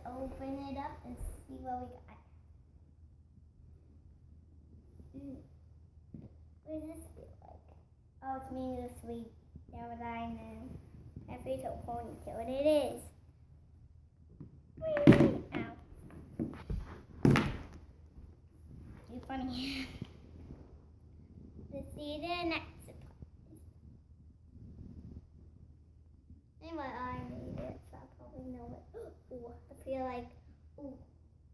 open it up and see what we got. What does this feel like? Oh, it's made of sweet Caroline and every little ponytail, and it is. Ow. Too funny. Let's see the next surprise. Anyway, I made it, so I probably know it. Ooh, I feel like, ooh,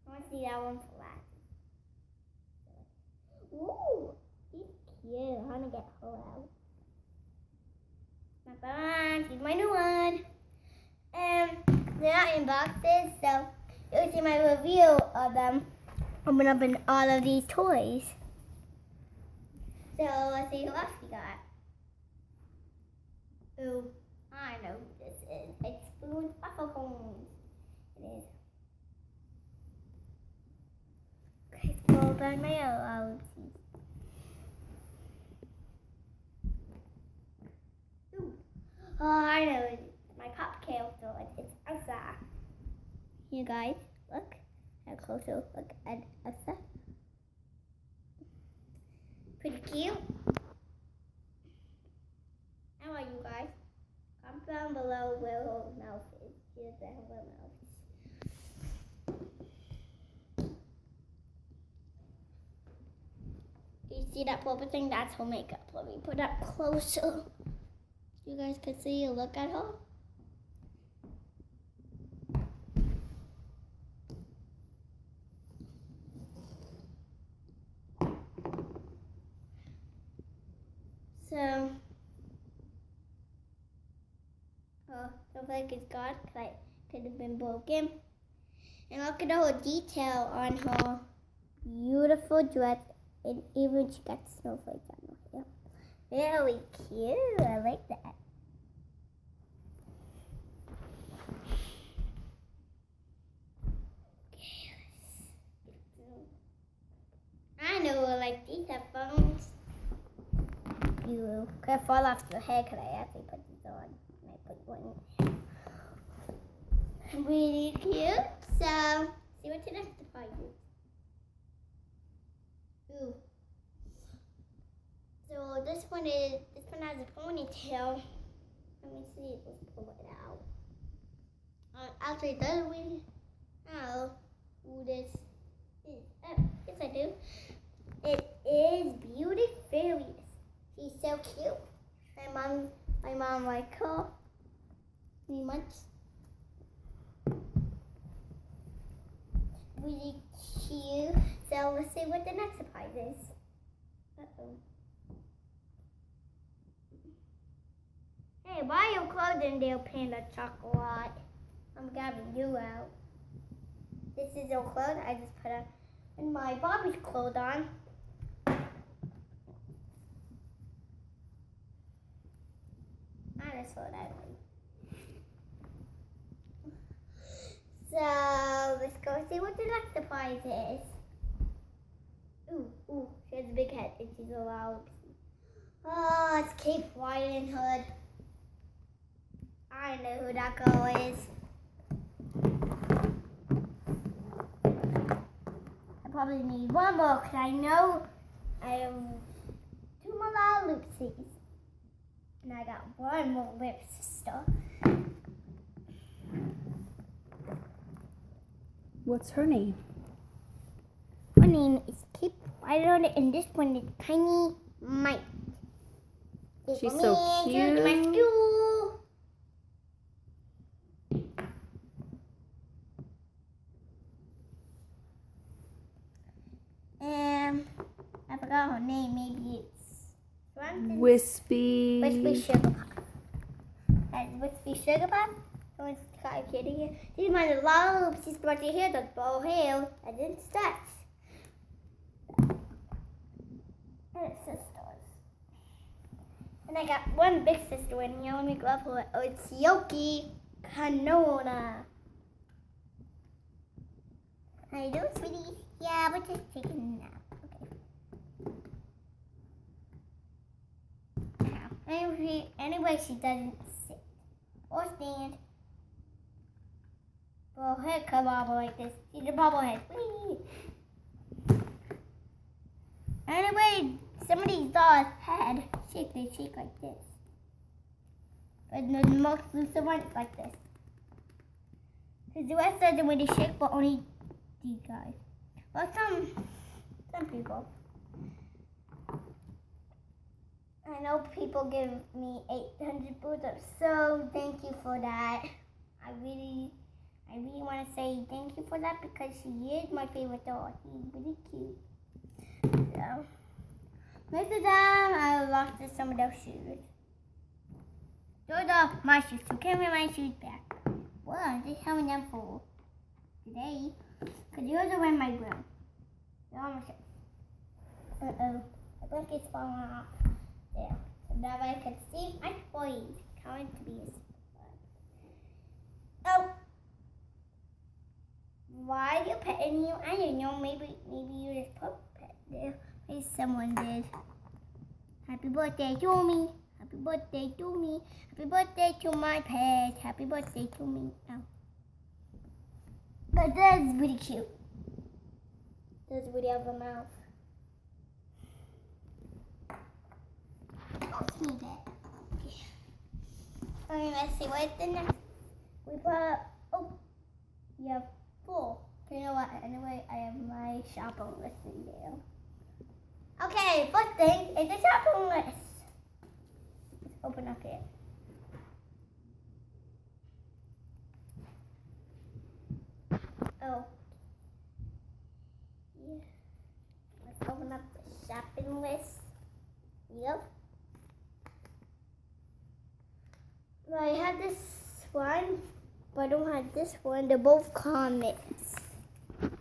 I want to see that one for last. Ooh, he's cute. I'm gonna get her out. Not bad. Here's my new one. They're not in boxes, so you'll see my review of them. Open up in all of these toys. So let's see who else we got. Ooh, I know who this is. It's Spoon's Waffle Cones. It is. Okay, let's go back my old Ooh. Oh, I know. My cocktail store. It's Elsa. You guys, look. A closer look at Elsa. Pretty cute. How are you guys? Comment down below where her mouth is. Here's the her mouth. You see that purple thing? That's her makeup. Let me put up closer. You guys can see a look at her. So, looks like it's gone because it could have been broken. And look at all the detail on her beautiful dress, and even she got snowflakes on her hair. Very cute. I like that. I know I like these headphones. You could fall off your head because I actually put these on. And I put one in. Really cute. So, see what the next surprise is. Ooh. So this one has a ponytail. Let me see. Let's pull it out. Actually, doesn't really know who this is. Oh, yes, I do. It is Beauty Fairies. She's so cute. My mom liked her. 3 months. Really cute. So let's see what the next surprise is. Uh-oh. Hey, why are you clothing there, Panda Chocolate? I'm grabbing you out. This is your clothes. I just put my Bobby's clothes on. I just saw that one. So let's go see what the next surprise is. Ooh, she has a big head and she's a loud. Oh, it's Cape Riding Hood. I know who that girl is. I probably need one more because I know I have 2 more Lissy's. And I got 1 more lip sister. What's her name? Her name is Cape Riding Hood, and this one is Tiny Mike. She's so cute. My school. I forgot her name. Maybe it's Wispy. Wispy Sugar Pop. That's Wispy Sugar Pop. Someone's got a kitty here. This is my love. She's got your hair, the bow hair. I didn't start. And it's sisters. And I got 1 big sister in here. Let me grab her. Oh, it's Yoki Canona. How you doing, sweetie? Yeah, we're just taking a nap. Okay. Anyway, she doesn't sit or stand. Well, head come bobble like this. See the bobblehead. Whee! Anyway, some of these dolls' head shake. They shake like this. But the most looser ones like this. Because the rest doesn't really shake, but only these guys. Well, some people. I know people give me 800 boots up, so thank you for that. I really want to say thank you for that because she is my favorite doll. She's really cute. So, most of the time I lost some of those shoes. Those are my shoes, so give me my shoes back. Well, I'm just having them for today because yours are in my room. They're on my shelf. Uh-oh, my blanket's falling off. There. So that way I can see my toys. Going to be a surprise. Oh! Why are you petting you? I don't know. Maybe you just put pet there. Maybe someone did. Happy birthday to me. Happy birthday to me. Happy birthday to my pet. Happy birthday to me. Oh. But that's really cute. Does really have a mouth. Oh, me that. Okay, let's see what's the next. We put. Oh, you have 4. You know what? Anyway, I have my shopping list in there. Okay, first thing is the shopping list. Let's open up here. Oh. Yeah. Let's open up the shopping list. Yep. Well, I have this one, but I don't have this one. They're both comics. And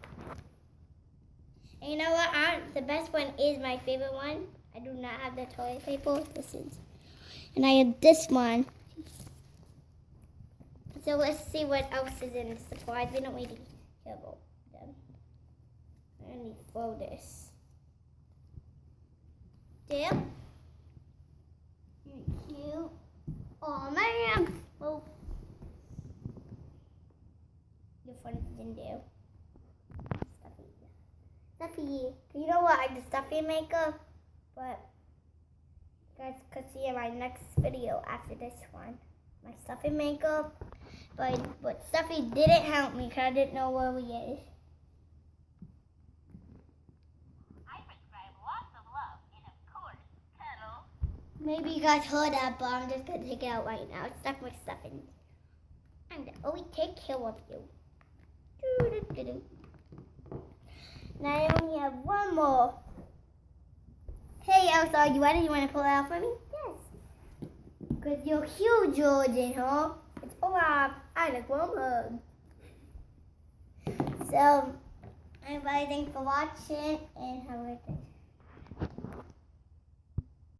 you know what? The best one is my favorite one. I do not have the toilet paper. This is. And I have this one. So let's see what else is in the supplies. We don't really care about them. I need to throw this. There. Cute. Oh man. Oh. Your phone is in there. Stuffy. You know what? I did stuffy makeup, but you guys could see in my next video after this one. My stuffy makeup. But Stuffy didn't help me because I didn't know where he is. I prescribe lots of love and of course, cuddles. Maybe you guys heard that, but I'm just going to take it out right now. It's stuck with stuff in. I'm going to always take care of you. Now I only have one more. Hey Elsa, are you ready? You want to pull it out for me? Yes. Because you're huge, Jordan, huh? It's all up. I like one hug. So, everybody, thanks for watching and have a good day.